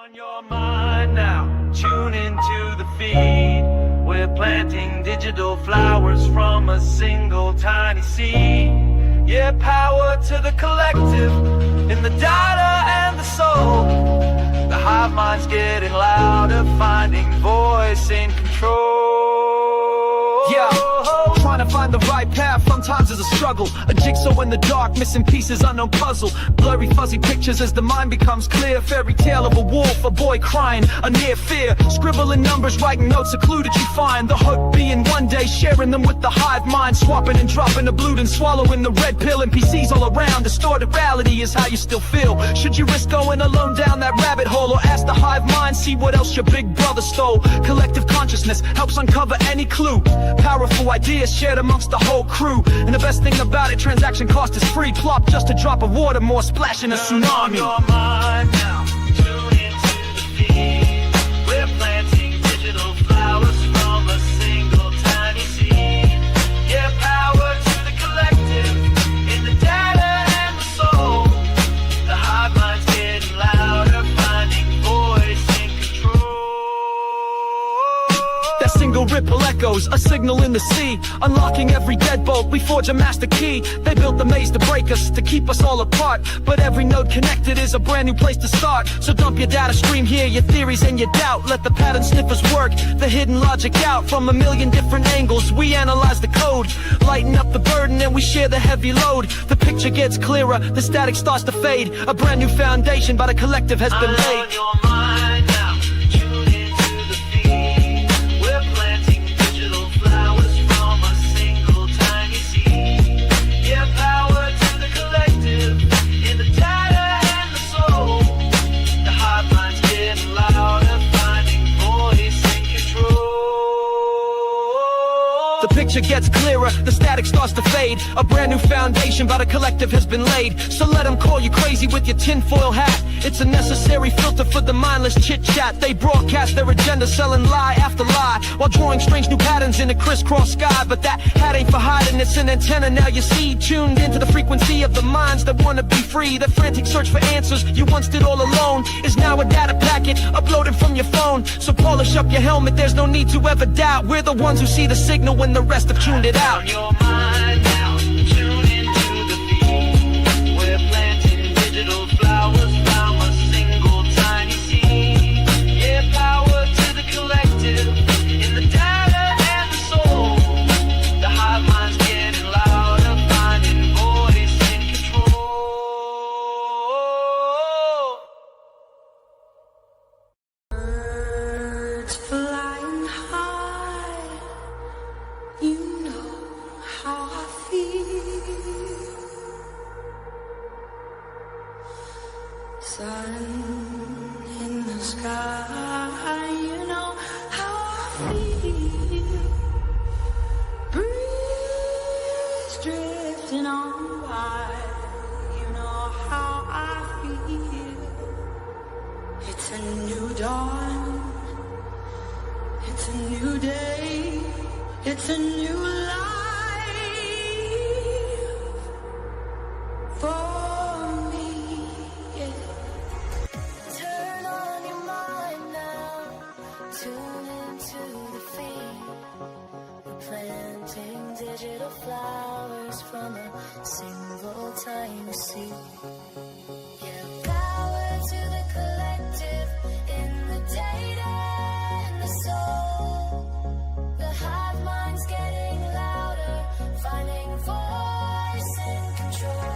On your mind now, tune into the feed. We're planting digital flowers from a single tiny seed. Yeah, power to the collective, in the data and the soul. The hive mind's getting louder, finding voice in control. Yeah, trying to find the right path sometimes is a struggle. A jigsaw in the dark, missing pieces, unknown puzzle. Blurry fuzzy pictures as the mind becomes clear. Fairy tale of a wolf, a boy crying, a near fear. Scribbling numbers, writing notes, a clue that you find. The hope being one day sharing them with the hive mind. Swapping and dropping the blue and swallowing the red pill. NPCs all around, distorted reality is how you still feel. Should you risk going alone down that rabbit hole, or ask the hive mind, see what else your big brother stole? Collective consciousness helps uncover any clue. Powerful ideas shared amongst the whole crew. And the best thing about it, transaction cost is free. Plop just a drop of water, more splash in a tsunami. Your mind now, tune into the feed. We're planting digital flowers from a single tiny seed. Yeah, power to the collective, in the data and the soul. The hive mind's getting louder, finding voice in control. That single ripple echoes, a signal in the sea. Unlocking every deadbolt, we forge a master key. They built the maze to break us, to keep us all apart. But every node connected is a brand new place to start. So dump your data stream here, your theories and your doubt. Let the pattern sniffers work, the hidden logic out. From a million different angles, we analyze the code. Lighten up the burden and we share the heavy load. The picture gets clearer, the static starts to fade. A brand new foundation by the collective has been laid. On your mind now, tune into the feed. We're planting digital flowers from a single tiny seed. Yeah, power to the collective, in the data and the soul. The hive mind's getting louder, finding voice in control. The picture gets clearer, the static starts to fade. A brand new foundation by the collective has been laid. So let them call you crazy with your tinfoil hat. It's a necessary filter for the mindless chit-chat. They broadcast their agenda, selling lie after lie, while drawing strange new patterns in a crisscross sky. But that hat ain't for hiding, it's an antenna now you see. Tuned into the frequency of the minds that wanna be free. The frantic search for answers you once did all alone is now a data packet uploaded from your phone. So polish up your helmet, there's no need to ever doubt. We're the ones who see the signal when the rest have tuned it out. On your mind now, tune into the feed. We're planting digital flowers from a single tiny seed. Yeah, power to the collective, in the data and the soul. The hive mind's getting louder, finding voice in control. Birds flying high, you know how I feel. Sun in the sky, you know how I feel. Breeze drifting on by, you know how I feel. It's a new dawn, it's a new day, it's a new life for me, yeah. Turn on your mind now, tune into the feed. We're planting digital flowers from a single tiny seed. Yeah, power to the collective, in the data and the soul. The hive mind's getting louder, finding voice in control.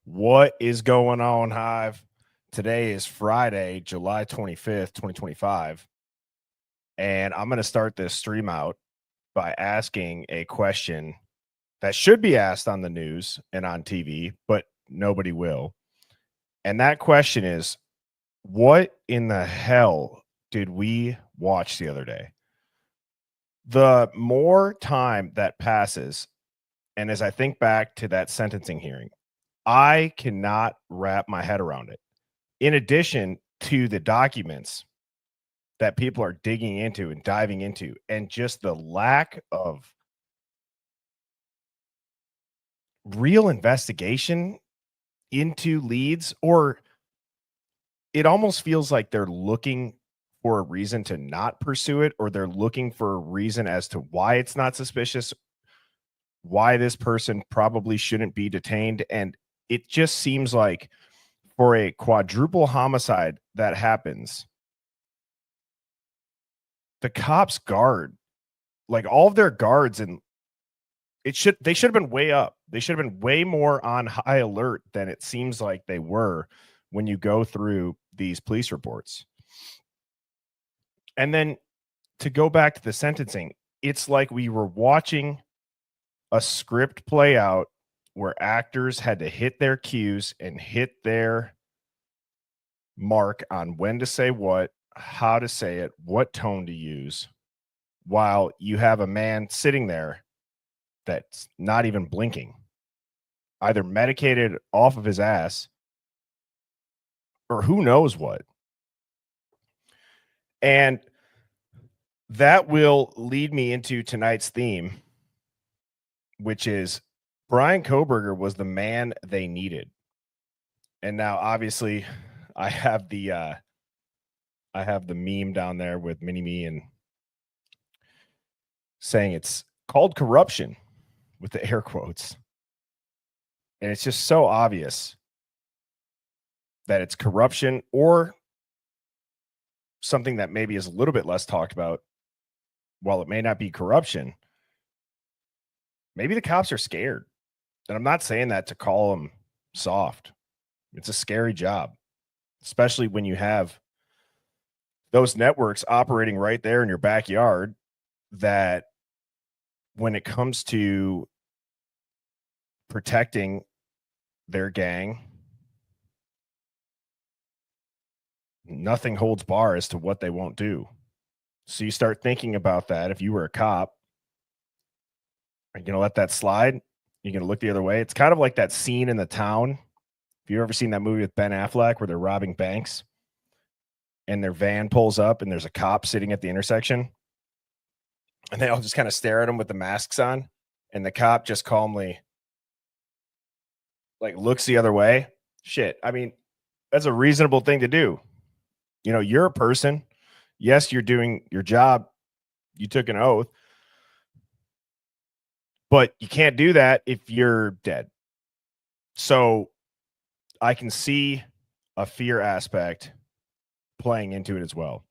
What is going on, Hive? Today is Friday, July 25th, 2025. And I'm going to start this stream out by asking a question that should be asked on the news and on TV, but nobody will. And that question is, what in the hell did we watch the other day? The more time that passes, and as I think back to that sentencing hearing, I cannot wrap my head around it. In addition to the documents that people are digging into and diving into, and just the lack of real investigation into leads, or it almost feels like they're looking for a reason to not pursue it, or they're looking for a reason as to why it's not suspicious, why this person probably shouldn't be detained. And it just seems like for a quadruple homicide that happens, the cops guard, like all of their guards, and they should have been way up. They should have been way more on high alert than it seems like they were when you go through these police reports. And then to go back to the sentencing, it's like we were watching a script play out where actors had to hit their cues and hit their mark on when to say what, how to say it, what tone to use, while you have a man sitting there that's not even blinking, either medicated off of his ass or who knows what. And that will lead me into tonight's theme, which is Bryan Kohberger was the man they needed. And now obviously I have the meme down there with mini me and saying it's called corruption with the air quotes. And it's just so obvious that it's corruption, or something that maybe is a little bit less talked about. While it may not be corruption, maybe the cops are scared. And I'm not saying that to call them soft. It's a scary job, especially when you have those networks operating right there in your backyard, that when it comes to protecting their gang, nothing holds bar as to what they won't do. So you start thinking about that. If you were a cop, are you going to let that slide? You're going to look the other way? It's kind of like that scene in The Town. Have you ever seen that movie with Ben Affleck where they're robbing banks and their van pulls up and there's a cop sitting at the intersection and they all just kind of stare at him with the masks on, and the cop just calmly like looks the other way? Shit. I mean, that's a reasonable thing to do. You know, you're a person. Yes, you're doing your job. You took an oath. But you can't do that if you're dead. So I can see a fear aspect playing into it as well.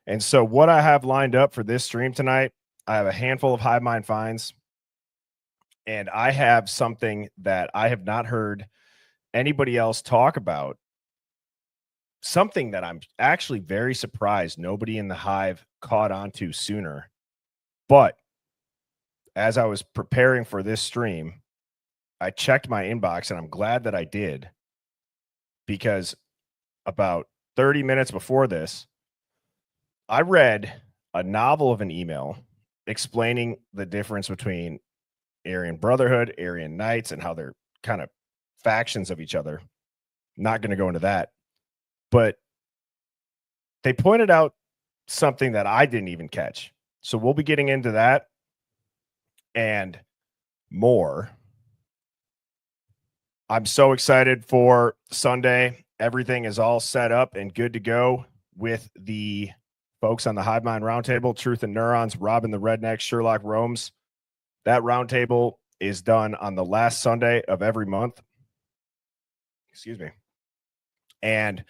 And so what I have lined up for this stream tonight, I have a handful of Hive Mind finds. And I have something that I have not heard anybody else talk about. Something that I'm actually very surprised nobody in the Hive caught on to sooner. But as I was preparing for this stream, I checked my inbox, and I'm glad that I did, because about 30 minutes before this, I read a novel of an email explaining the difference between Aryan Brotherhood, Aryan Knights, and how they're kind of factions of each other. Not going to go into that. But they pointed out something that I didn't even catch. So we'll be getting into that and more. I'm so excited for Sunday. Everything is all set up and good to go with the folks on the Hive Mind Roundtable, Truth and Neurons, Robin the Redneck, Sherlock Romes. That roundtable is done on the last Sunday of every month. Excuse me. And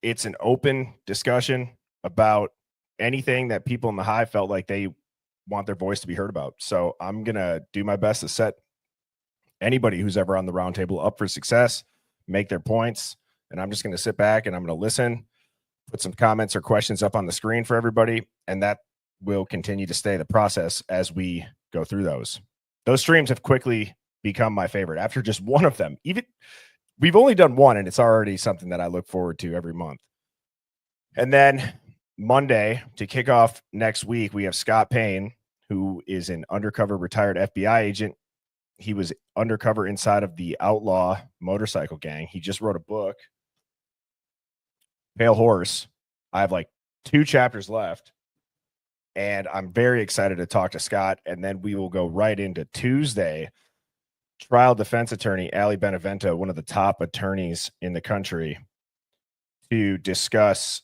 it's an open discussion about anything that people in the Hive felt like they want their voice to be heard about. So I'm going to do my best to set anybody who's ever on the roundtable up for success, make their points, And I'm just going to sit back and I'm going to listen, put some comments or questions up on the screen for everybody. And that will continue to stay the process as we go through those. Those streams have quickly become my favorite after just one of them. Even we've only done one, and it's already something that I look forward to every month. And then Monday, to kick off next week, we have Scott Payne, who is an undercover retired FBI agent. He was undercover inside of the outlaw motorcycle gang. He just wrote a book, Pale Horse. I have like 2 chapters left, and I'm very excited to talk to Scott. And then we will go right into Tuesday. Trial defense attorney Ali Benevento, one of the top attorneys in the country, to discuss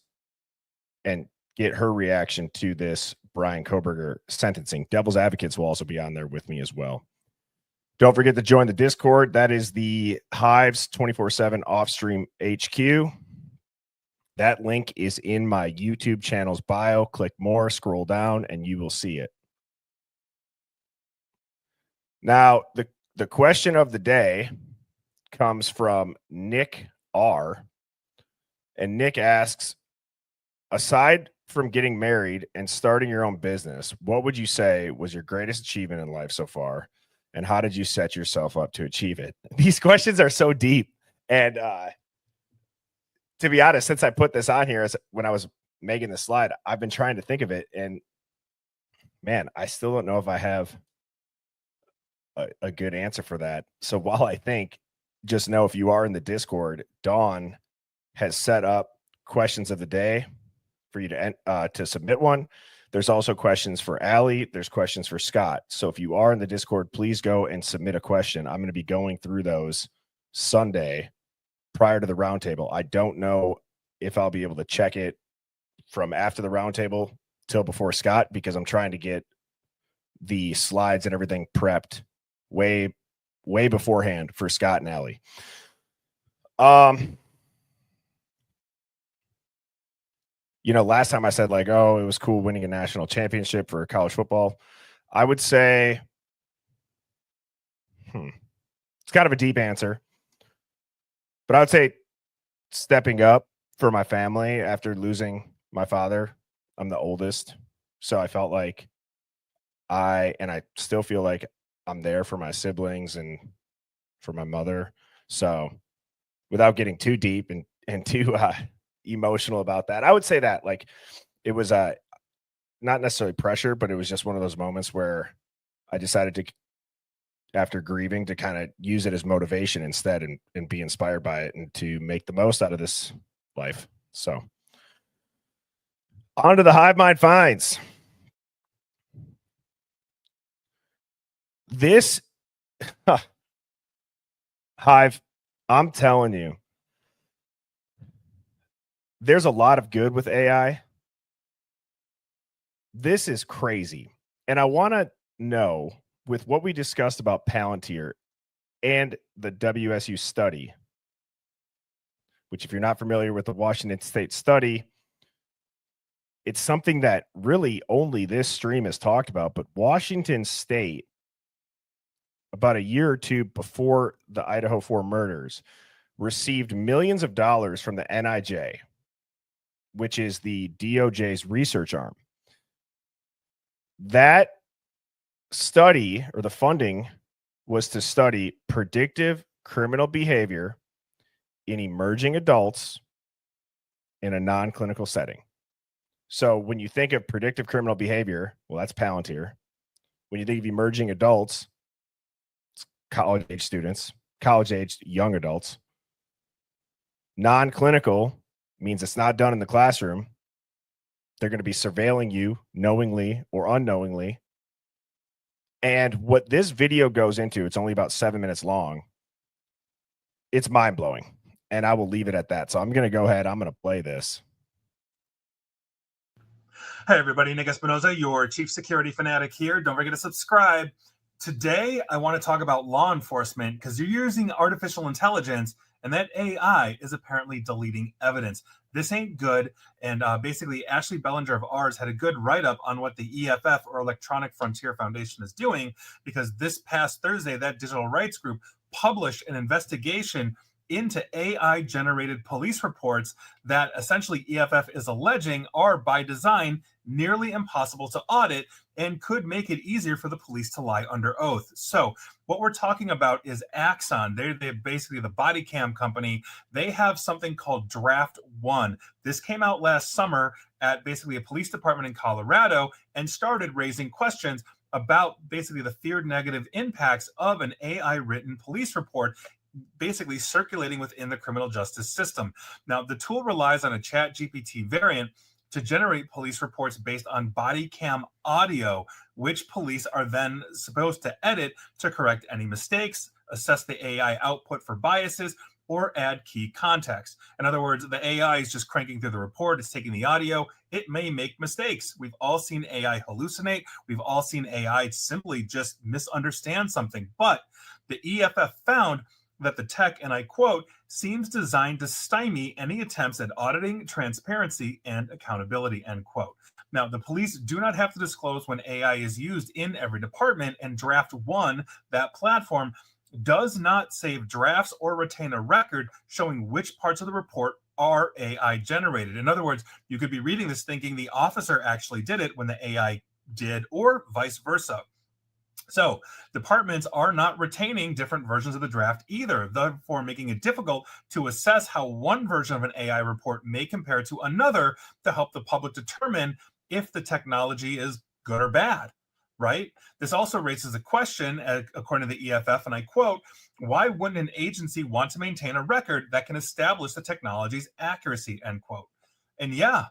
and get her reaction to this Bryan Kohberger sentencing. Devil's Advocates will also be on there with me as well. Don't forget to join the Discord. That is the Hive's 24/7 off-stream HQ. That link is in my YouTube channel's bio. Click more, scroll down, and you will see it. Now, the question of the day comes from Nick R. And Nick asks, aside from getting married and starting your own business, what would you say was your greatest achievement in life so far? And how did you set yourself up to achieve it? These questions are so deep. And to be honest, since I put this on here, when I was making the slide, I've been trying to think of it. And man, I still don't know if I have a good answer for that. So while I think, just know if you are in the Discord, Dawn has set up questions of the day for you to submit one. There's also questions for Ali. There's questions for Scott. So if you are in the Discord, please go and submit a question. I'm going to be going through those Sunday prior to the roundtable. I don't know if I'll be able to check it from after the roundtable till before Scott, because I'm trying to get the slides and everything prepped way beforehand for Scott and Ali. You know, last time I said like, oh, it was cool winning a national championship for college football. I would say, it's kind of a deep answer, but I would say stepping up for my family after losing my father. I'm the oldest, so I felt like I still feel like I'm there for my siblings and for my mother. So without getting too deep and too emotional about that, I would say that like it was not necessarily pressure, but it was just one of those moments where I decided to, after grieving, to kind of use it as motivation instead and be inspired by it and to make the most out of this life. So on to the Hive Mind Finds. This Hive, I'm telling you, there's a lot of good with AI. This is crazy. And I want to know, with what we discussed about Palantir and the WSU study, which if you're not familiar with the Washington State study, it's something that really only this stream has talked about, but Washington State, about a year or two before the Idaho 4 murders, received millions of dollars from the NIJ, which is the DOJ's research arm. That study, or the funding, was to study predictive criminal behavior in emerging adults in a non-clinical setting. So when you think of predictive criminal behavior, well, that's Palantir. When you think of emerging adults, it's college-age students, college-aged young adults. Non-clinical means it's not done in the classroom. They're going to be surveilling you knowingly or unknowingly. And what this video goes into, it's only about 7 minutes long. It's mind-blowing. And I will leave it at that. So I'm going to go ahead. I'm going to play this. Hey everybody, Nick Espinoza, your chief security fanatic here. Don't forget to subscribe. Today, I want to talk about law enforcement because you're using artificial intelligence and that AI is apparently deleting evidence. This ain't good. And basically, Ashley Bellinger of ours had a good write-up on what the EFF, or Electronic Frontier Foundation, is doing, because this past Thursday, that digital rights group published an investigation into AI generated police reports that essentially EFF is alleging are by design nearly impossible to audit and could make it easier for the police to lie under oath. So what we're talking about is Axon. They're basically the body cam company. They have something called Draft One. This came out last summer at basically a police department in Colorado and started raising questions about basically the feared negative impacts of an AI written police report basically circulating within the criminal justice system. Now, the tool relies on a ChatGPT variant to generate police reports based on body cam audio, which police are then supposed to edit to correct any mistakes, assess the AI output for biases, or add key context. In other words, the AI is just cranking through the report, it's taking the audio, it may make mistakes. We've all seen AI hallucinate, we've all seen AI simply just misunderstand something. But the EFF found that the tech, and I quote, seems designed to stymie any attempts at auditing, transparency, and accountability, end quote. Now, the police do not have to disclose when AI is used in every department, and Draft One, that platform, does not save drafts or retain a record showing which parts of the report are AI generated. In other words, you could be reading this thinking the officer actually did it when the AI did, or vice versa. So departments are not retaining different versions of the draft either, therefore making it difficult to assess how one version of an AI report may compare to another to help the public determine if the technology is good or bad, right? This also raises a question, according to the EFF, and I quote, why wouldn't an agency want to maintain a record that can establish the technology's accuracy, end quote. And yeah,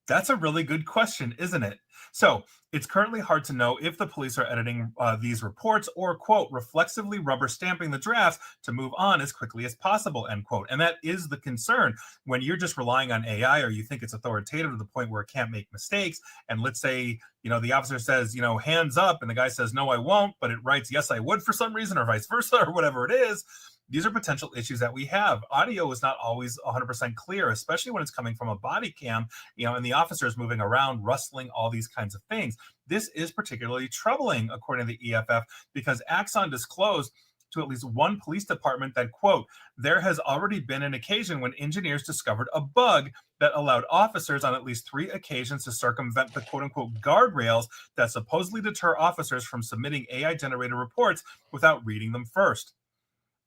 that's a really good question, isn't it? So it's currently hard to know if the police are editing these reports or, quote, reflexively rubber stamping the drafts to move on as quickly as possible, end quote. And that is the concern when you're just relying on AI or you think it's authoritative to the point where it can't make mistakes. And let's say, the officer says, hands up, and the guy says, no, I won't, but it writes, yes, I would for some reason, or vice versa, or whatever it is. These are potential issues that we have. Audio is not always 100% clear, especially when it's coming from a body cam, and the officer is moving around, rustling, all these kinds of things. This is particularly troubling, according to the EFF, because Axon disclosed to at least one police department that, quote, there has already been an occasion when engineers discovered a bug that allowed officers on at least 3 occasions to circumvent the quote unquote guardrails that supposedly deter officers from submitting AI generated reports without reading them first.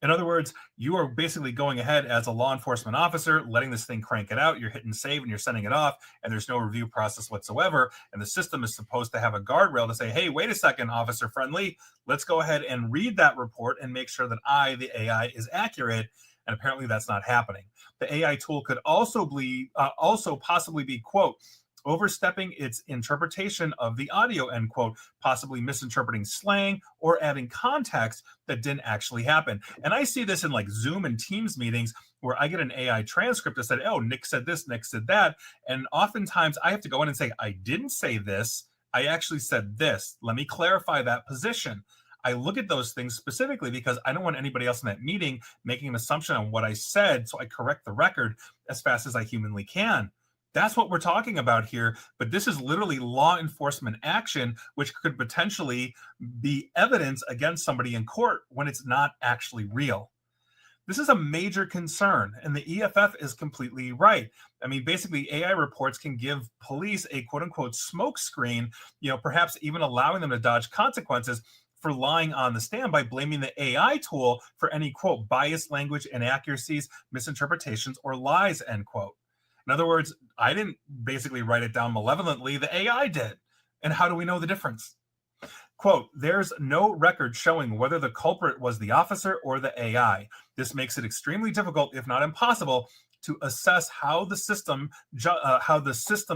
In other words, you are basically going ahead as a law enforcement officer, letting this thing crank it out. You're hitting save and you're sending it off, and there's no review process whatsoever. And the system is supposed to have a guardrail to say, hey, wait a second, officer friendly, let's go ahead and read that report and make sure that the AI, is accurate. And apparently that's not happening. The AI tool could also possibly be, quote, overstepping its interpretation of the audio, end quote, possibly misinterpreting slang or adding context that didn't actually happen. And I see this in like Zoom and Teams meetings where I get an AI transcript that said, oh, Nick said this, Nick said that. And oftentimes I have to go in and say, I didn't say this. I actually said this. Let me clarify that position. I look at those things specifically because I don't want anybody else in that meeting making an assumption on what I said. So I correct the record as fast as I humanly can. That's what we're talking about here, but this is literally law enforcement action, which could potentially be evidence against somebody in court when it's not actually real. This is a major concern, and the EFF is completely right. I mean, basically, AI reports can give police a quote-unquote smoke screen, perhaps even allowing them to dodge consequences for lying on the stand by blaming the AI tool for any, quote, biased language, inaccuracies, misinterpretations, or lies, end quote. In other words, I didn't basically write it down malevolently, the AI did. And how do we know the difference? Quote, there's no record showing whether the culprit was the officer or the AI. This makes it extremely difficult, if not impossible, to assess how the system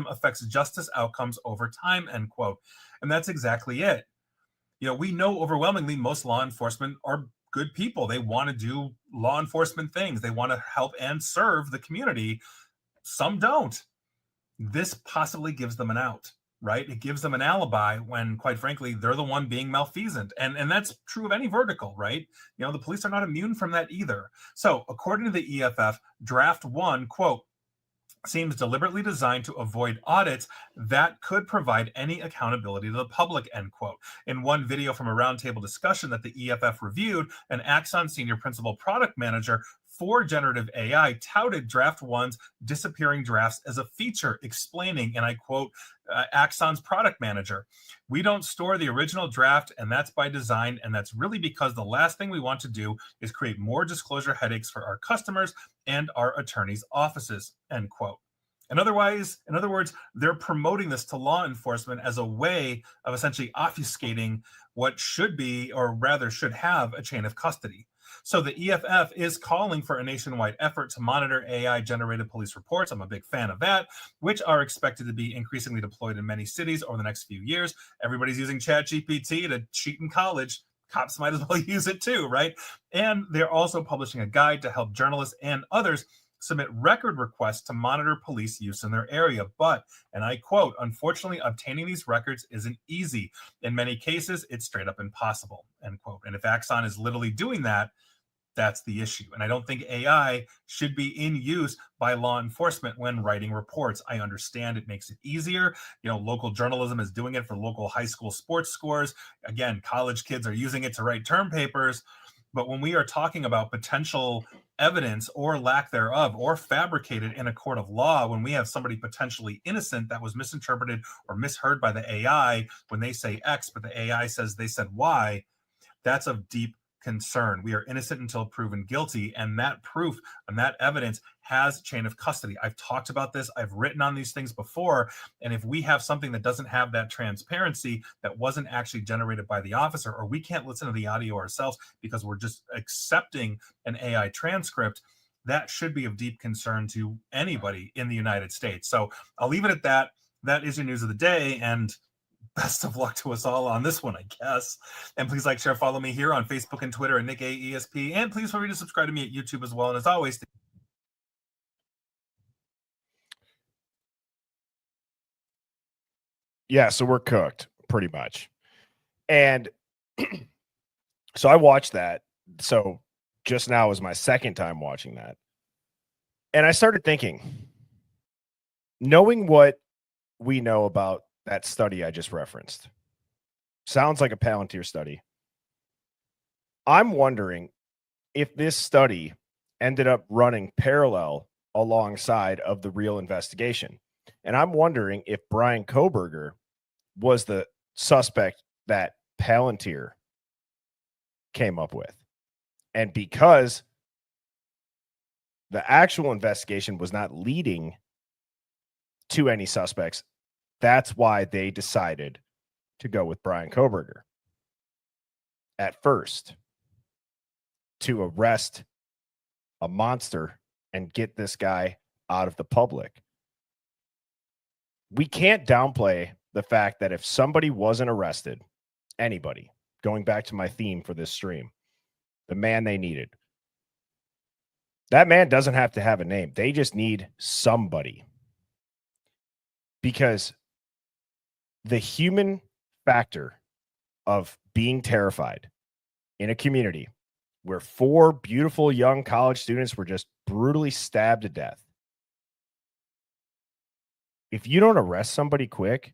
affects justice outcomes over time, end quote. And that's exactly it. We know overwhelmingly most law enforcement are good people. They want to do law enforcement things. They want to help and serve the community. Some don't. This possibly gives them an out, right? It gives them an alibi when, quite frankly, they're the one being malfeasant. And that's true of any vertical, right? The police are not immune from that either. So according to the EFF, Draft One, quote, seems deliberately designed to avoid audits that could provide any accountability to the public, end quote. In one video from a roundtable discussion that the EFF reviewed, an Axon senior principal product manager for generative AI touted Draft One's disappearing drafts as a feature, explaining, and I quote, Axon's product manager, "We don't store the original draft, and that's by design, and that's really because the last thing we want to do is create more disclosure headaches for our customers and our attorneys' offices," end quote. In other words, they're promoting this to law enforcement as a way of essentially obfuscating what should be, or rather should have, a chain of custody. So the EFF is calling for a nationwide effort to monitor AI-generated police reports. I'm a big fan of that, which are expected to be increasingly deployed in many cities over the next few years. Everybody's using ChatGPT to cheat in college. Cops might as well use it too, right? And they're also publishing a guide to help journalists and others submit record requests to monitor police use in their area. But, and I quote, "Unfortunately, obtaining these records isn't easy. In many cases, it's straight up impossible," end quote. And if Axon is literally doing that, that's the issue. And I don't think AI should be in use by law enforcement when writing reports. I understand it makes it easier. Local journalism is doing it for local high school sports scores. Again, college kids are using it to write term papers. But when we are talking about potential evidence or lack thereof, or fabricated in a court of law, when we have somebody potentially innocent that was misinterpreted or misheard by the AI when they say X, but the AI says they said Y, that's of deep concern. We are innocent until proven guilty, and that proof and that evidence has chain of custody. I've talked about this. I've written on these things before. And if we have something that doesn't have that transparency, that wasn't actually generated by the officer, or we can't listen to the audio ourselves because we're just accepting an AI transcript, that should be of deep concern to anybody in the United States. So I'll leave it at that. That is your news of the day, and best of luck to us all on this one, I guess. And please like, share, follow me here on Facebook and Twitter at NickAESP. And please feel free to subscribe to me at YouTube as well. And as always, Yeah, so we're cooked pretty much. And so I watched that. So just now was my second time watching that. And I started thinking, knowing what we know about that study I just referenced, sounds like a Palantir study. I'm wondering if this study ended up running parallel alongside of the real investigation. And I'm wondering if Bryan Kohberger was the suspect that Palantir came up with. And because the actual investigation was not leading to any suspects, that's why they decided to go with Bryan Kohberger at first, to arrest a monster and get this guy out of the public. We can't downplay the fact that if somebody wasn't arrested, anybody, going back to my theme for this stream, the man they needed, that man doesn't have to have a name. They just need somebody. Because the human factor of being terrified in a community where 4 beautiful young college students were just brutally stabbed to death, if you don't arrest somebody quick,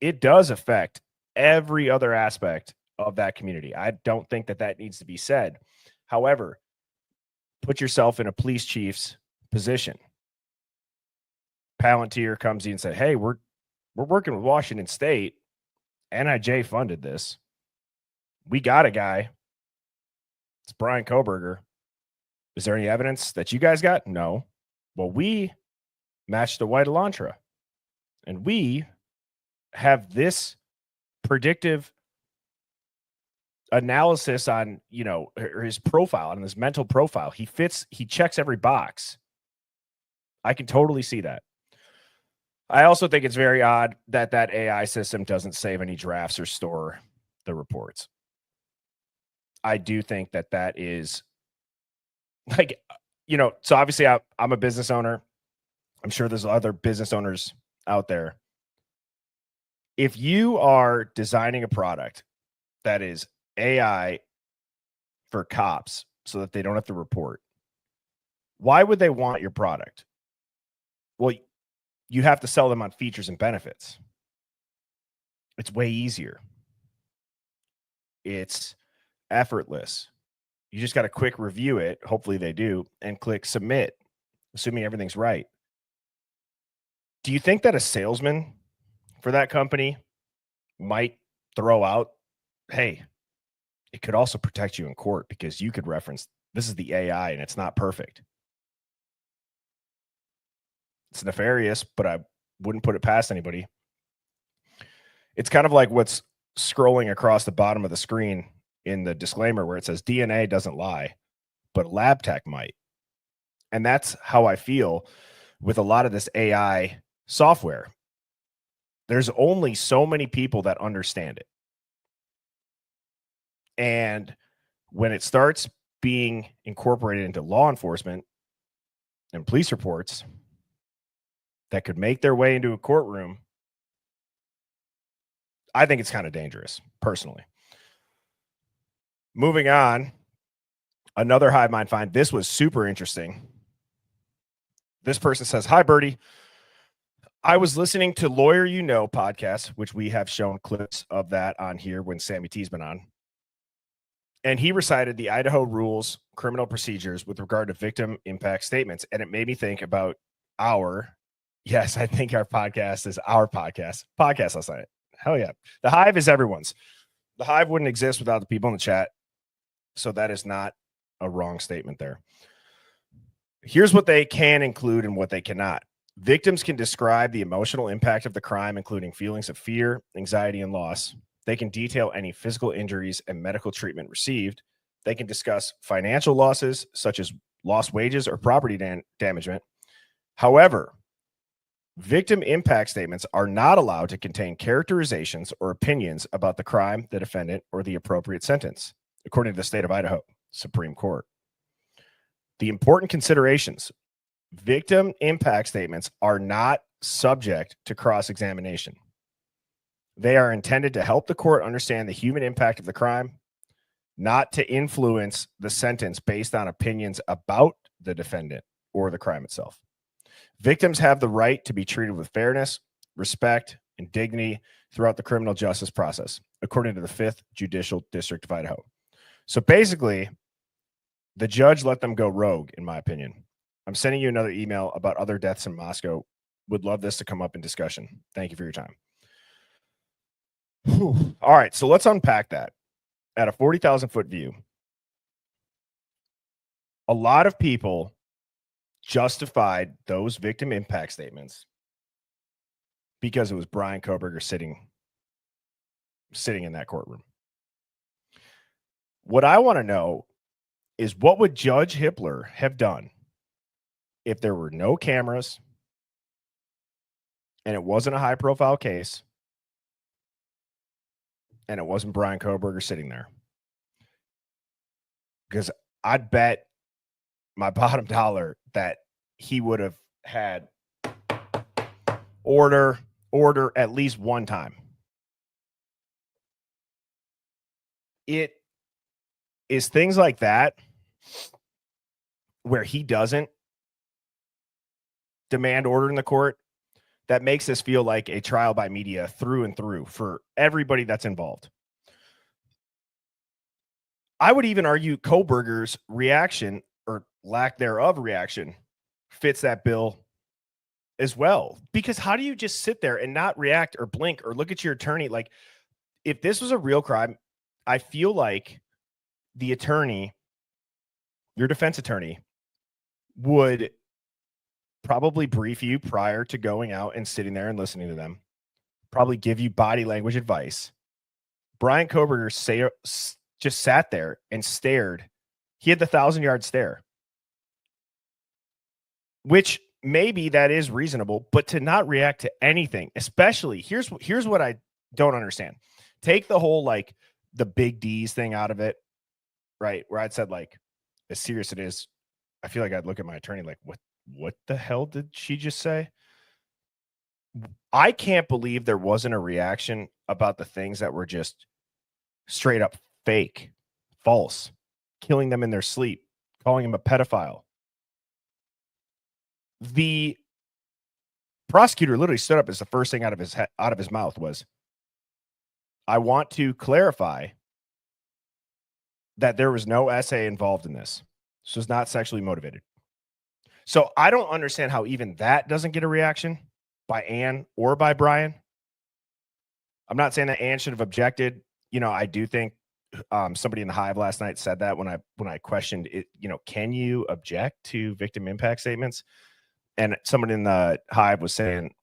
it does affect every other aspect of that community. I don't think that that needs to be said. However, put yourself in a police chief's position. Palantir comes in and said, "Hey, we're working with Washington State. NIJ funded this. We got a guy. It's Bryan Kohberger. Is there any evidence that you guys got?" No. Well, we matched the white Elantra, and we have this predictive analysis on, his profile, on his mental profile. He checks every box. I can totally see that. I also think it's very odd that AI system doesn't save any drafts or store the reports. I do think that is so obviously I'm a business owner. I'm sure there's other business owners out there. If you are designing a product that is AI for cops so that they don't have to report, why would they want your product? Well, you have to sell them on features and benefits. It's way easier. It's effortless. You just got to quick review it. Hopefully they do, and click submit, assuming everything's right. Do you think that a salesman for that company might throw out, hey, it could also protect you in court because you could reference, this is the AI and it's not perfect. It's nefarious, but I wouldn't put it past anybody. It's kind of like what's scrolling across the bottom of the screen in the disclaimer where it says DNA doesn't lie, but lab tech might. And that's how I feel with a lot of this AI software. There's only so many people that understand it. And when it starts being incorporated into law enforcement and police reports that could make their way into a courtroom, I think it's kind of dangerous, personally. Moving on, another Hive Mind find. This was super interesting. This person says, "Hi, Birdie. I was listening to Lawyer You Know podcast, which we have shown clips of that on here when Sammy T's been on. And he recited the Idaho rules, criminal procedures with regard to victim impact statements. And it made me think about yes, I think our podcast is our podcast last night. Hell yeah. The Hive is everyone's. The Hive wouldn't exist without the people in the chat. So that is not a wrong statement there. Here's what they can include and what they cannot. Victims can describe the emotional impact of the crime, including feelings of fear, anxiety, and loss. They can detail any physical injuries and medical treatment received. They can discuss financial losses, such as lost wages or property damagement. However, victim impact statements are not allowed to contain characterizations or opinions about the crime, the defendant, or the appropriate sentence, according to the state of Idaho Supreme Court. The important considerations: victim impact statements are not subject to cross-examination. They are intended to help the court understand the human impact of the crime, not to influence the sentence based on opinions about the defendant or the crime itself. Victims have the right to be treated with fairness, respect, and dignity throughout the criminal justice process, according to the 5th Judicial District of Idaho. So basically, the judge let them go rogue, in my opinion. I'm sending you another email about other deaths in Moscow. Would love this to come up in discussion. Thank you for your time. Whew. All right, so let's unpack that at a 40,000-foot view. A lot of people justified those victim impact statements because it was Bryan Kohberger sitting in that courtroom. What I want to know is, what would Judge Hippler have done if there were no cameras and it wasn't a high-profile case and it wasn't Bryan Kohberger sitting there? Because I'd bet my bottom dollar that he would have had order at least one time. It is things like that where he doesn't demand order in the court that makes this feel like a trial by media through and through for everybody that's involved. I would even argue Kohberger's reaction, or lack thereof reaction, fits that bill as well. Because how do you just sit there and not react or blink or look at your attorney? Like, if this was a real crime, I feel like the attorney, your defense attorney, would probably brief you prior to going out and sitting there and listening to them, probably give you body language advice. Bryan Kohberger just sat there and stared. He had the 1,000-yard stare, which maybe that is reasonable, but to not react to anything, especially, here's what I don't understand. Take the whole, like, the big D's thing out of it, right? Where I'd said, like, as serious it is, I feel like I'd look at my attorney like, what the hell did she just say? I can't believe there wasn't a reaction about the things that were just straight up fake, false, killing them in their sleep, calling him a pedophile. The prosecutor literally stood up as the first thing out of his mouth was, "I want to clarify that there was no essay involved in this. This was not sexually motivated. So I don't understand how even that doesn't get a reaction by Ann or by Bryan. I'm not saying that Ann should have objected. I do think somebody in the Hive last night said that when I questioned it, can you object to victim impact statements? And someone in the Hive was saying,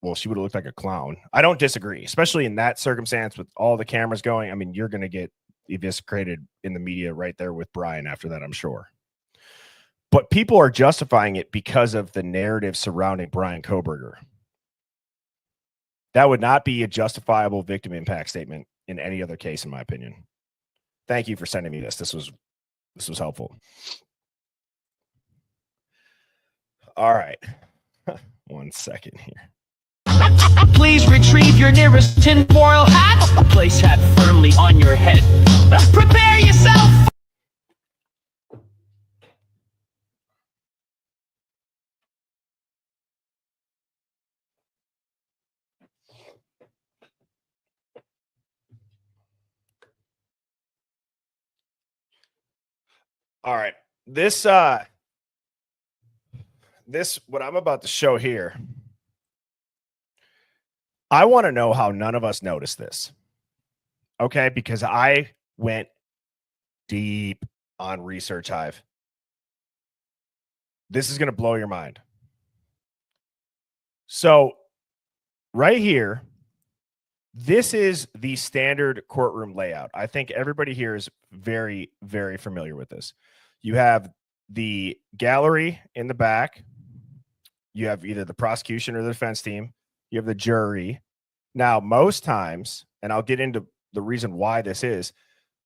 well, she would have looked like a clown. I don't disagree, especially in that circumstance with all the cameras going. I mean, you're going to get eviscerated in the media right there with Bryan after that, I'm sure. But people are justifying it because of the narrative surrounding Bryan Kohberger. That would not be a justifiable victim impact statement in any other case, in my opinion. Thank you for sending me this. This was helpful. All right. 1 second here. Please retrieve your nearest tinfoil hat. Place hat firmly on your head. Prepare yourself. All right. This what I'm about to show here, I want to know how none of us noticed this. Okay, because I went deep on Research Hive. This is going to blow your mind. So, right here, this is the standard courtroom layout. I think everybody here is very, very familiar with this. You have the gallery in the back. You have either the prosecution or the defense team. You have the jury. Now, most times, and I'll get into the reason why this is,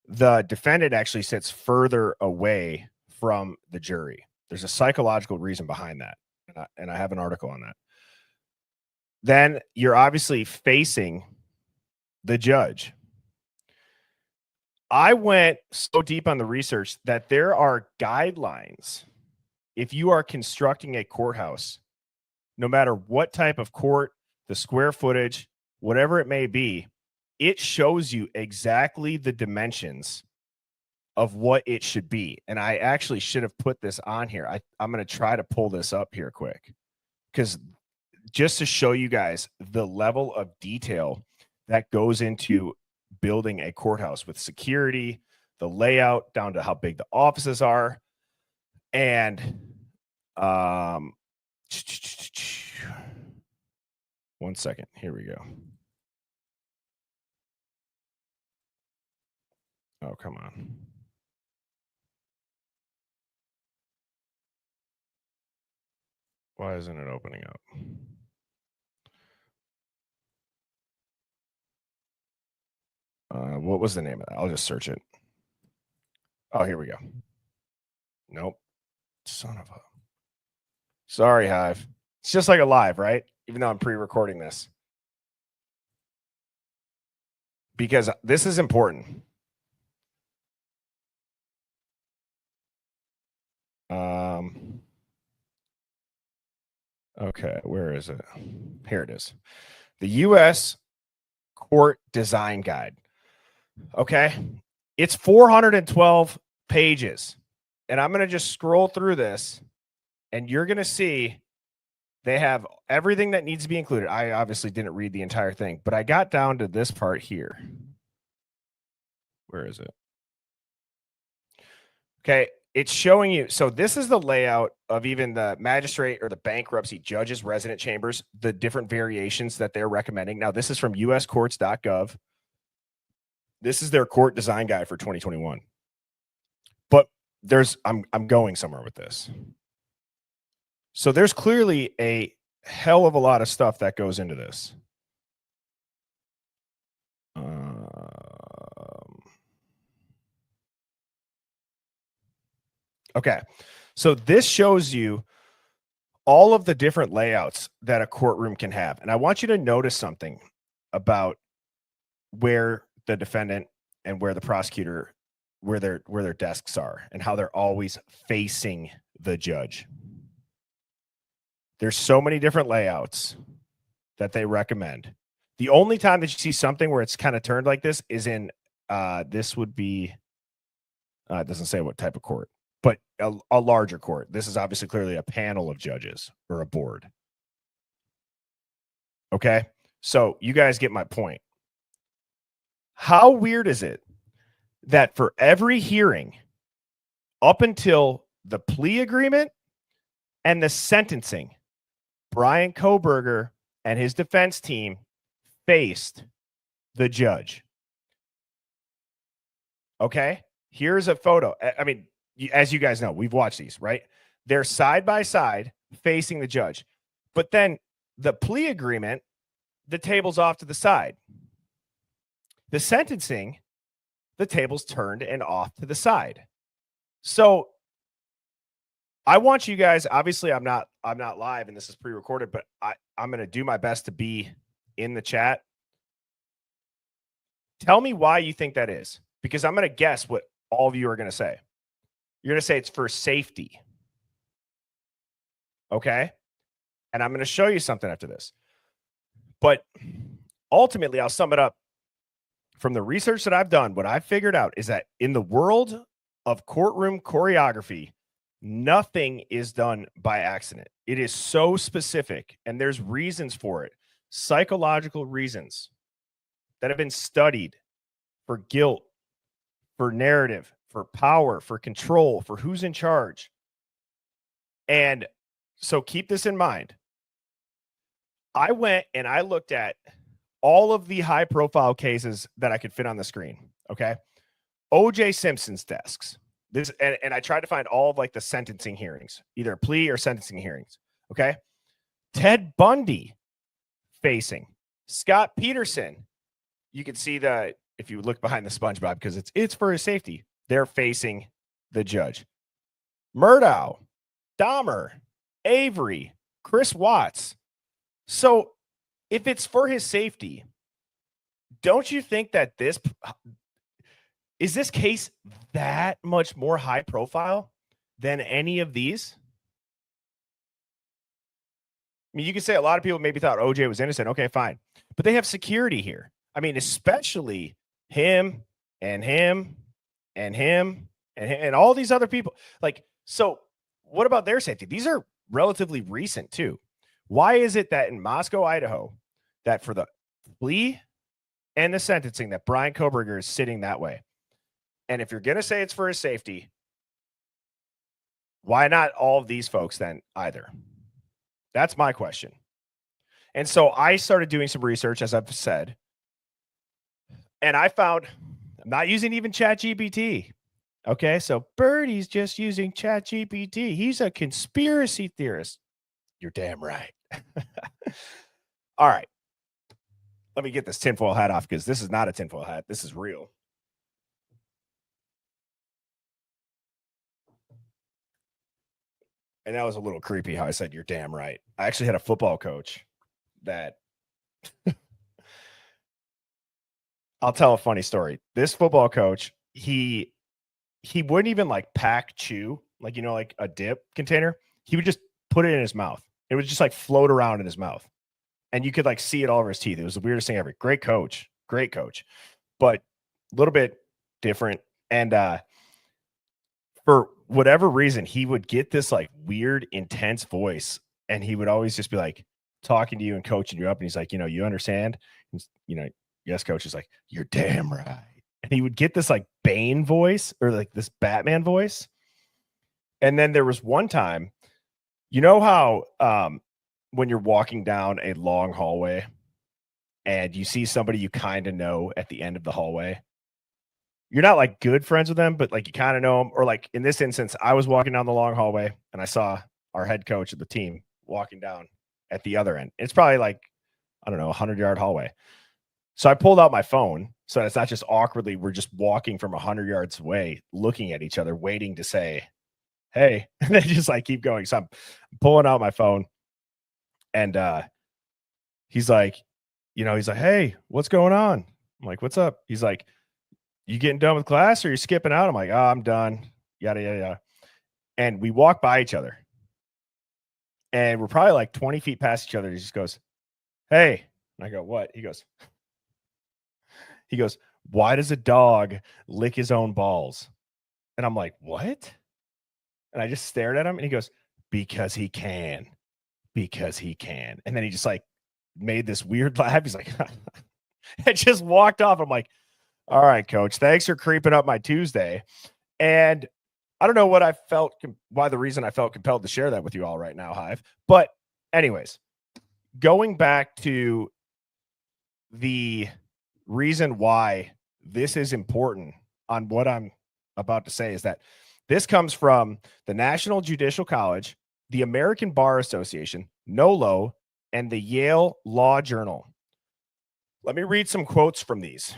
the defendant actually sits further away from the jury. There's a psychological reason behind that, and I have an article on that. Then you're obviously facing the judge. I went so deep on the research that there are guidelines. If you are constructing a courthouse, no matter what type of court, the square footage, whatever it may be, it shows you exactly the dimensions of what it should be. And I actually should have put this on here. I'm going to try to pull this up here quick, because just to show you guys the level of detail that goes into building a courthouse with security, the layout down to how big the offices are. And 1 second. Here we go. Oh, come on. Why isn't it opening up? What was the name of that? I'll just search it. Oh, here we go. Nope. Son of a. Sorry, Hive. It's just like a live, right? Even though I'm pre-recording this. Because this is important. Okay, where is it? Here it is. The U.S. Court Design Guide. Okay. It's 412 pages. And I'm going to just scroll through this, and you're going to see they have everything that needs to be included. I obviously didn't read the entire thing, but I got down to this part here. Where is it? Okay. It's showing you. So this is the layout of even the magistrate or the bankruptcy judge's resident chambers, the different variations that they're recommending. Now, this is from uscourts.gov. This is their court design guide for 2021. But I'm going somewhere with this. So there's clearly a hell of a lot of stuff that goes into this. Okay, so this shows you all of the different layouts that a courtroom can have. And I want you to notice something about where the defendant and where the prosecutor, where their desks are, and how they're always facing the judge. There's so many different layouts that they recommend. The only time that you see something where it's kind of turned like this is in, this would be It doesn't say what type of court, but a larger court. This is obviously clearly a panel of judges or a board. Okay, so you guys get my point. How weird is it that for every hearing up until the plea agreement and the sentencing, Bryan Kohberger and his defense team faced the judge? Okay, here's a photo. I mean, as you guys know, we've watched these, right? They're side by side facing the judge. But then the plea agreement, the table's off to the side. The sentencing, the table's turned and off to the side. So I want you guys, obviously I'm not live and this is pre-recorded, but I'm going to do my best to be in the chat. Tell me why you think that is, because I'm going to guess what all of you are going to say. You're going to say it's for safety. Okay? And I'm going to show you something after this. But ultimately, I'll sum it up. From the research that I've done, what I've figured out is that in the world of courtroom choreography, nothing is done by accident. It is so specific, and there's reasons for it, psychological reasons that have been studied for guilt, for narrative, for power, for control, for who's in charge. And so keep this in mind. I went and I looked at all of the high profile cases that I could fit on the screen. Okay. OJ Simpson's desks. This, and I tried to find all of like the sentencing hearings, either plea or sentencing hearings. Okay. Ted Bundy facing Scott Peterson. You can see that if you look behind the SpongeBob, because it's for his safety. They're facing the judge. Murdow, Dahmer, Avery, Chris Watts. So if it's for his safety, don't you think that this case that much more high profile than any of these? I mean, you could say a lot of people maybe thought OJ was innocent. Okay, fine. But they have security here. I mean, especially him and him and him and all these other people. Like, so what about their safety? These are relatively recent too. Why is it that in Moscow, Idaho, that for the plea and the sentencing that Bryan Kohberger is sitting that way? And if you're going to say it's for his safety, why not all of these folks then either? That's my question. And so I started doing some research, as I've said, and I found, I'm not using even ChatGPT. Okay, so Birdie's just using ChatGPT. He's a conspiracy theorist. You're damn right. All right. Let me get this tinfoil hat off, because this is not a tinfoil hat. This is real. And that was a little creepy how I said, you're damn right. I actually had a football coach that I'll tell a funny story. This football coach, he wouldn't even like pack chew, like, you know, like a dip container. He would just put it in his mouth. It would just like float around in his mouth. And you could like see it all over his teeth. It was the weirdest thing ever. Great coach, but a little bit different. And for whatever reason, he would get this like weird, intense voice. And he would always just be like talking to you and coaching you up. And he's like, you know, you understand? And, you know, yes, coach. Is like, you're damn right. And he would get this like Bane voice or like this Batman voice. And then there was one time, you know how when you're walking down a long hallway and you see somebody you kind of know at the end of the hallway, you're not like good friends with them, but like you kind of know them. Or like in this instance, I was walking down the long hallway and I saw our head coach of the team walking down at the other end. It's probably like, I don't know, 100-yard hallway. So I pulled out my phone. So it's not just awkwardly, we're just walking from 100 yards away, looking at each other, waiting to say, hey, and they just like keep going. So I'm pulling out my phone and he's like, you know, he's like, hey, what's going on? I'm like, what's up? He's like, you getting done with class or you're skipping out? I'm like, oh, I'm done. Yada, yada, yada. And we walk by each other and we're probably like 20 feet past each other. He just goes, hey. And I go, what? He goes, why does a dog lick his own balls? And I'm like, what? And I just stared at him and he goes, because he can. Because he can. And then he just like made this weird laugh. He's like, and just walked off. I'm like, all right, coach, thanks for creeping up my Tuesday. And I don't know what I felt, why the reason I felt compelled to share that with you all right now, Hive. But anyways, going back to the reason why this is important on what I'm about to say is that this comes from the National Judicial College, the American Bar Association, NOLO, and the Yale Law Journal. Let me read some quotes from these.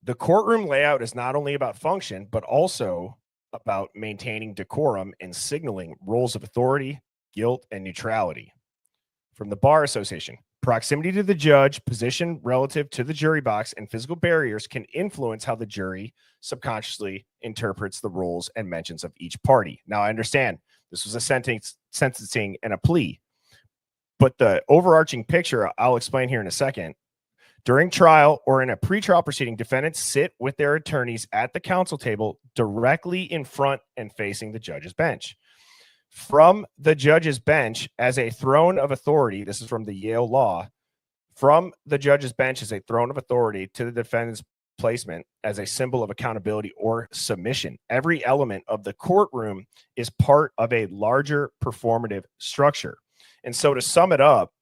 The courtroom layout is not only about function, but also about maintaining decorum and signaling roles of authority, guilt, and neutrality. From the Bar Association, proximity to the judge, position relative to the jury box, and physical barriers can influence how the jury subconsciously interprets the roles and mentions of each party. Now, I understand this was a sentencing and a plea, but the overarching picture I'll explain here in a second. During trial or in a pretrial proceeding, defendants sit with their attorneys at the counsel table directly in front and facing the judge's bench. From the judge's bench as a throne of authority, this is from the Yale Law, from the judge's bench as a throne of authority to the defendant's placement as a symbol of accountability or submission. Every element of the courtroom is part of a larger performative structure. And so to sum it up,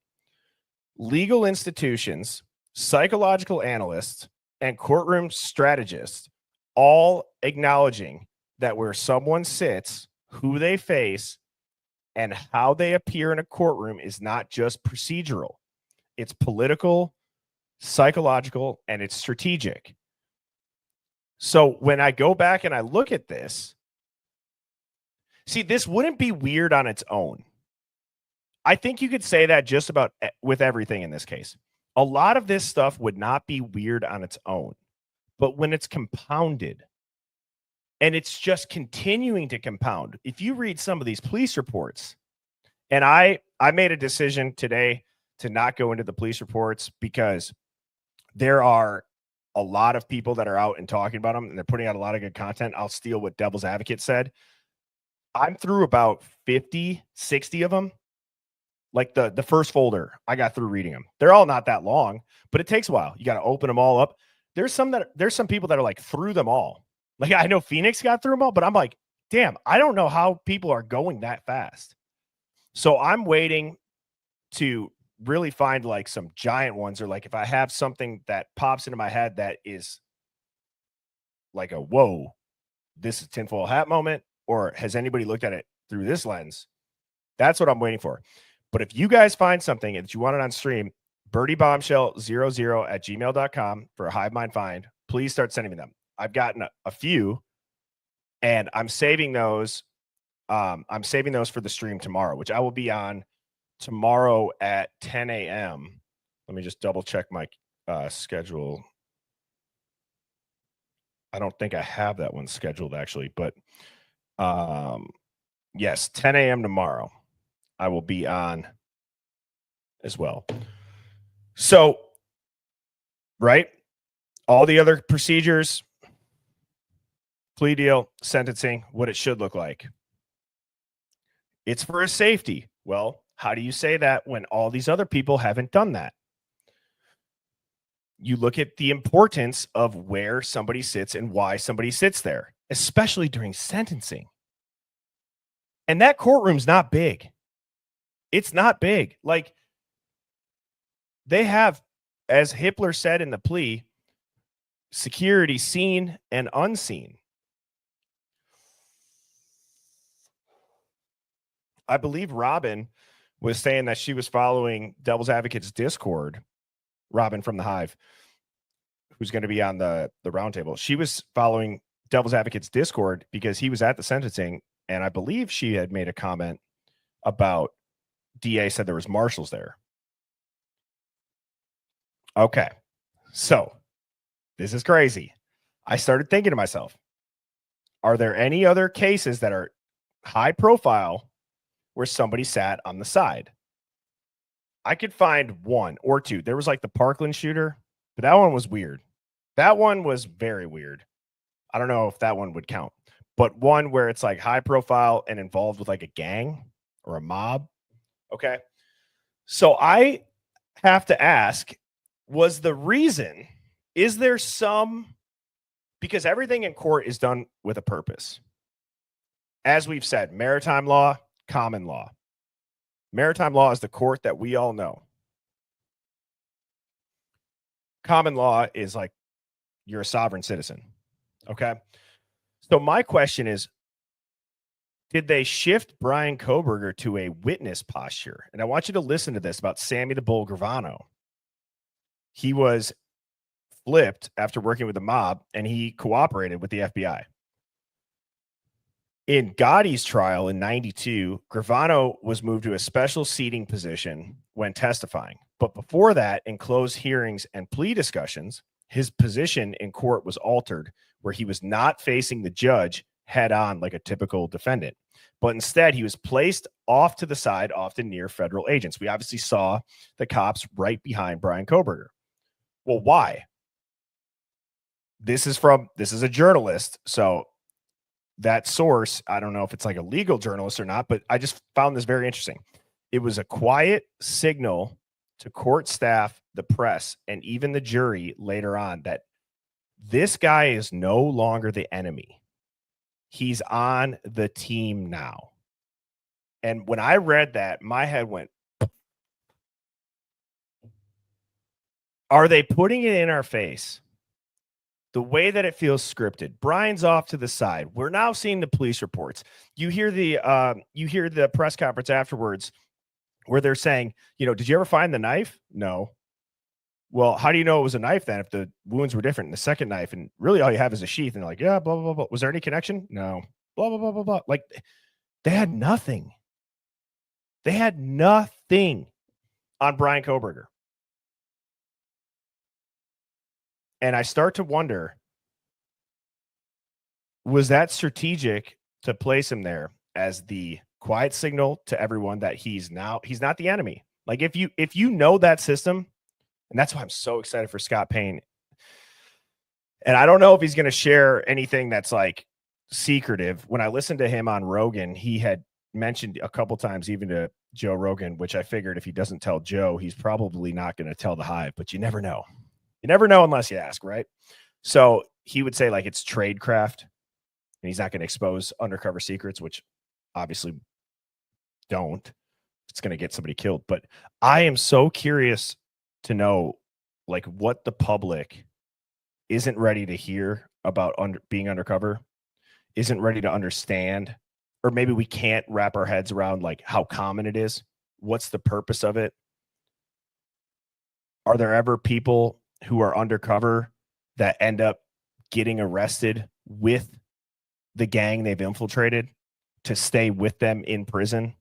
legal institutions, psychological analysts, and courtroom strategists all acknowledging that where someone sits, who they face, and how they appear in a courtroom is not just procedural. It's political, psychological, and it's strategic. So when I go back and I look at this, see, this wouldn't be weird on its own. I think you could say that just about with everything in this case. A lot of this stuff would not be weird on its own, but when it's compounded and it's just continuing to compound, if you read some of these police reports, and I made a decision today to not go into the police reports because there are a lot of people that are out and talking about them and they're putting out a lot of good content. I'll steal what Devil's Advocate said. I'm through about 50, 60 of them. Like the first folder, I got through reading them. They're all not that long, but it takes a while. You got to open them all up. There's some people that are like through them all. Like I know Phoenix got through them all, but I'm like, damn, I don't know how people are going that fast. So I'm waiting to really find like some giant ones, or like if I have something that pops into my head that is like a whoa, this is tinfoil hat moment, or has anybody looked at it through this lens? That's what I'm waiting for. But if you guys find something that you want it on stream, birdiebombshell00@gmail.com for a Hive Mind Find. Please start sending me them. I've gotten a few, and I'm saving those. I'm saving those for the stream tomorrow, which I will be on tomorrow at 10 a.m. Let me just double check my schedule. I don't think I have that one scheduled actually, but yes, 10 a.m. tomorrow. I will be on as well. So, right? All the other procedures, plea deal, sentencing, what it should look like. It's for a safety. Well, how do you say that when all these other people haven't done that? You look at the importance of where somebody sits and why somebody sits there, especially during sentencing. And that courtroom's not big. It's not big. Like they have, as Hippler said in the plea, security seen and unseen. I believe Robin was saying that she was following Devil's Advocate's Discord. Robin from the Hive, who's going to be on the roundtable. She was following Devil's Advocate's Discord because he was at the sentencing, and I believe she had made a comment about DA said there was marshals there. Okay, so this is crazy. I started thinking to myself, are there any other cases that are high profile where somebody sat on the side? I could find one or two. There was like the Parkland shooter, but that one was weird. That one was very weird. I don't know if that one would count, but one where it's like high profile and involved with like a gang or a mob. Okay. So I have to ask, was the reason, is there some, because everything in court is done with a purpose. As we've said, maritime law, common law. Maritime law is the court that we all know. Common law is like you're a sovereign citizen. Okay. So my question is, did they shift Bryan Kohberger to a witness posture? And I want you to listen to this about Sammy the Bull Gravano. He was flipped after working with the mob, and he cooperated with the FBI. In Gotti's trial in 92, Gravano was moved to a special seating position when testifying. But before that, in closed hearings and plea discussions, his position in court was altered, where he was not facing the judge head on like a typical defendant, but instead he was placed off to the side, often near federal agents. We obviously saw the cops right behind Bryan Kohberger. Well, why? This is a journalist. So that source, I don't know if it's like a legal journalist or not, but I just found this very interesting. It was a quiet signal to court staff, the press, and even the jury later on that this guy is no longer the enemy. He's on the team now. And when I read that, my head went, are they putting it in our face? The way that it feels scripted. Brian's off to the side. We're now seeing the police reports. You hear the press conference afterwards where they're saying, did you ever find the knife? No. Well, how do you know it was a knife then if the wounds were different in the second knife? And really all you have is a sheath. And they're like, yeah, blah, blah, blah. Was there any connection? No. Blah, blah, blah, blah, blah. Like they had nothing. They had nothing on Bryan Kohberger. And I start to wonder, was that strategic to place him there as the quiet signal to everyone that he's not the enemy? Like if you know that system, and that's why I'm so excited for Scott Payne. And I don't know if he's going to share anything that's like secretive. When I listened to him on Rogan, he had mentioned a couple times, even to Joe Rogan, which I figured if he doesn't tell Joe, he's probably not going to tell the Hive, but you never know. You never know unless you ask, right? So he would say like it's tradecraft and he's not going to expose undercover secrets, which obviously don't. It's going to get somebody killed. But I am so curious to know like what the public isn't ready to hear about being undercover, isn't ready to understand, or maybe we can't wrap our heads around like how common it is. What's the purpose of it? Are there ever people who are undercover that end up getting arrested with the gang they've infiltrated to stay with them in prison?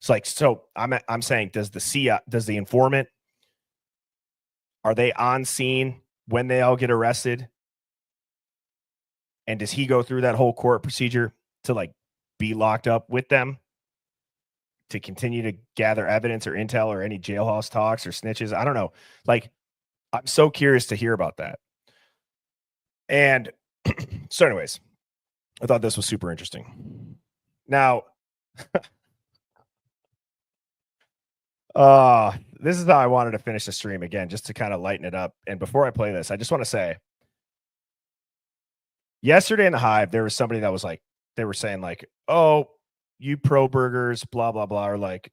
It's like, so I'm saying, does the informant, are they on scene when they all get arrested? And does he go through that whole court procedure to like be locked up with them to continue to gather evidence or intel or any jailhouse talks or snitches? I don't know. Like, I'm so curious to hear about that. And so anyways, I thought this was super interesting. Now, this is how I wanted to finish the stream again, just to kind of lighten it up. And before I play this, I just want to say, yesterday in the Hive, there was somebody that was like, they were saying like, oh, you pro burgers, blah, blah, blah, or like,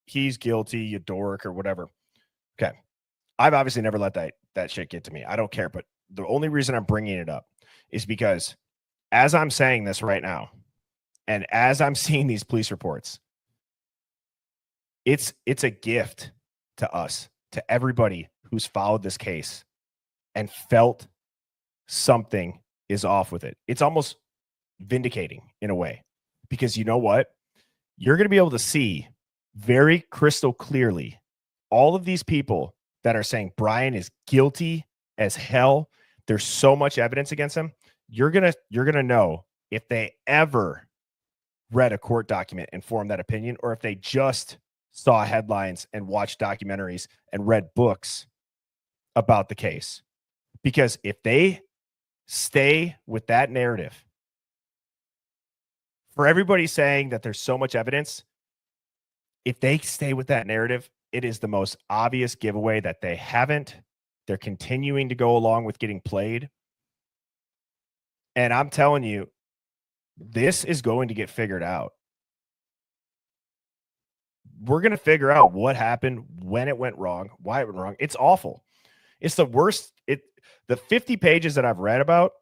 he's guilty, you dork, or whatever. Okay. I've obviously never let that shit get to me. I don't care. But the only reason I'm bringing it up is because as I'm saying this right now, and as I'm seeing these police reports, it's a gift to us, to everybody who's followed this case and felt something is off with it. It's almost vindicating in a way, because you know what? You're going to be able to see very crystal clearly all of these people that are saying Bryan is guilty as hell. There's so much evidence against him. You're going to know if they ever read a court document and formed that opinion, or if they just saw headlines and watched documentaries and read books about the case. Because if they stay with that narrative. For everybody saying that there's so much evidence, if they stay with that narrative, it is the most obvious giveaway that they haven't. They're continuing to go along with getting played. And I'm telling you, this is going to get figured out. We're going to figure out what happened, when it went wrong, why it went wrong. It's awful. It's the worst. The 50 pages that I've read about,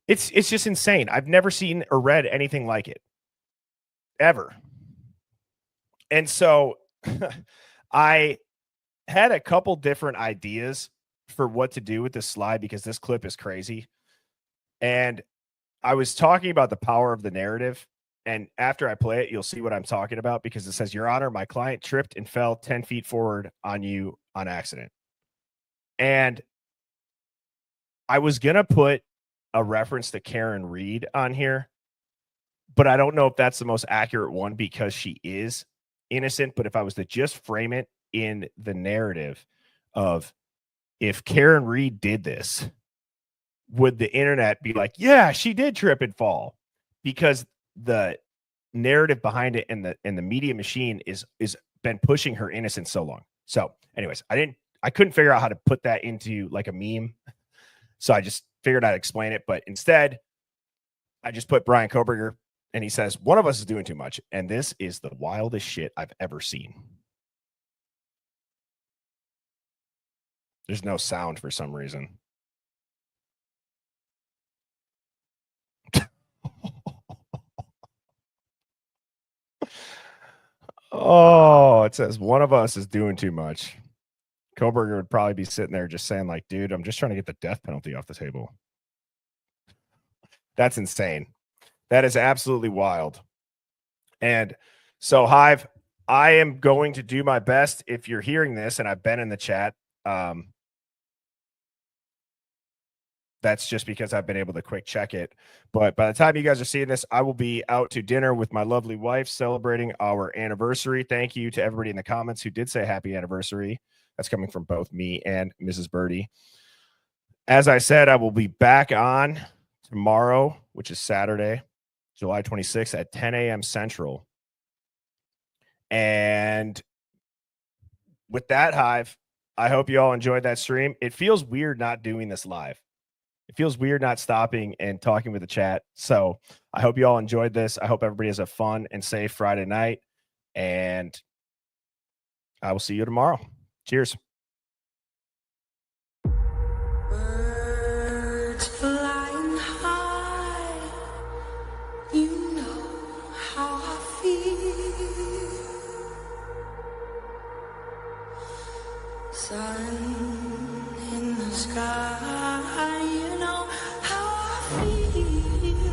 it's just insane. I've never seen or read anything like it ever. And so I had a couple different ideas for what to do with this slide because this clip is crazy. And I was talking about the power of the narrative. And after I play it, you'll see what I'm talking about because it says, Your Honor, my client tripped and fell 10 feet forward on you on accident. And I was going to put a reference to Karen Reed on here, but I don't know if that's the most accurate one because she is innocent. But if I was to just frame it in the narrative of if Karen Reed did this, would the internet be like, yeah, she did trip and fall? Because the narrative behind it and the media machine is been pushing her innocence so long. So anyways, I couldn't figure out how to put that into like a meme. So I just figured I'd explain it. But instead, I just put Bryan Kohberger and he says, one of us is doing too much. And this is the wildest shit I've ever seen. There's no sound for some reason. Oh, it says one of us is doing too much. Kohberger would probably be sitting there just saying like, dude, I'm just trying to get the death penalty off the table. That's insane. That is absolutely wild. And so Hive, I am going to do my best. If you're hearing this and I've been in the chat, that's just because I've been able to quick check it. But by the time you guys are seeing this, I will be out to dinner with my lovely wife celebrating our anniversary. Thank you to everybody in the comments who did say happy anniversary. That's coming from both me and Mrs. Birdie. As I said, I will be back on tomorrow, which is Saturday, July 26th at 10 a.m. Central. And with that, Hive, I hope you all enjoyed that stream. It feels weird not doing this live. It feels weird not stopping and talking with the chat. So I hope you all enjoyed this. I hope everybody has a fun and safe Friday night. And I will see you tomorrow. Cheers. Birds flying high, you know how I feel. Sun in the sky, you know how I feel.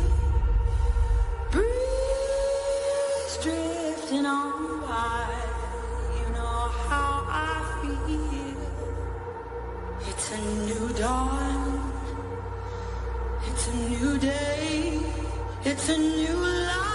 Breeze drifting on by, you know how I feel. It's a new dawn, it's a new day, it's a new life.